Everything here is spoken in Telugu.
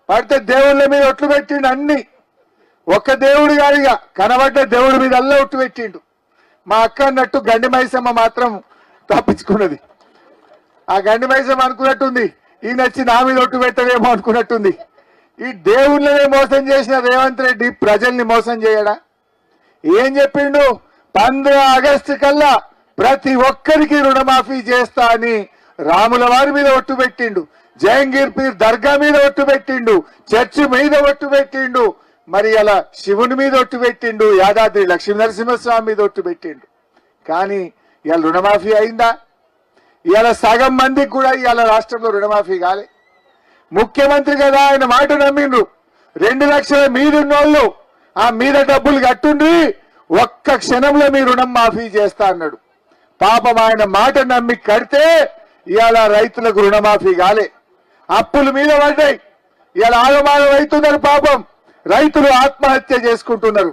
పడితే దేవుళ్ళ మీద ఒట్లు పెట్టిండు అన్ని. ఒక్క దేవుడు కాదుగా కనబడ్డ దేవుడి మీద అల్లా ఒట్టు పెట్టిండు. మా అక్క అన్నట్టు గండి మైసమ్మ మాత్రం తప్పించుకున్నది. ఆ గండి మైసమ్మ అనుకున్నట్టుంది ఈయన వచ్చి నా మీద ఒట్టు పెట్టడేమో అనుకున్నట్టుంది. ఈ దేవుళ్ళనే మోసం చేసిన రేవంత్ రెడ్డి ప్రజల్ని మోసం చేయడా? ఏం చెప్పిండు? 15 ఆగస్టు కల్లా ప్రతి ఒక్కరికి రుణమాఫీ చేస్తా అని రాముల వారి మీద ఒట్టు పెట్టిండు, జహంగీర్ పీర్ దర్గా మీద ఒట్టు పెట్టిండు, చర్చి మీద ఒట్టు పెట్టిండు, మరి అలా శివుని మీద ఒట్టు పెట్టిండు, యాదాద్రి లక్ష్మీ నరసింహస్వామి మీద ఒట్టు పెట్టిండు. కానీ ఇవాళ రుణమాఫీ అయిందా? ఇవాళ సగం మందికి కూడా ఇవాళ రాష్ట్రంలో రుణమాఫీ కాలే. ముఖ్యమంత్రి కదా ఆయన మాట నమ్మిండ్రు. 2 లక్షల మీదున్నోళ్ళు ఆ మీద డబ్బులు కట్టుండి ఒక్క క్షణంలో మీ రుణం మాఫీ చేస్తా అన్నాడు. పాపం ఆయన మాట నమ్మి కడితే ఇవాళ రైతులకు రుణమాఫీ కాలే, అప్పుల మీద పడ్డాయి. ఇవాళ ఆగమాగం అవుతున్నారు. పాపం రైతులు ఆత్మహత్య చేసుకుంటున్నారు.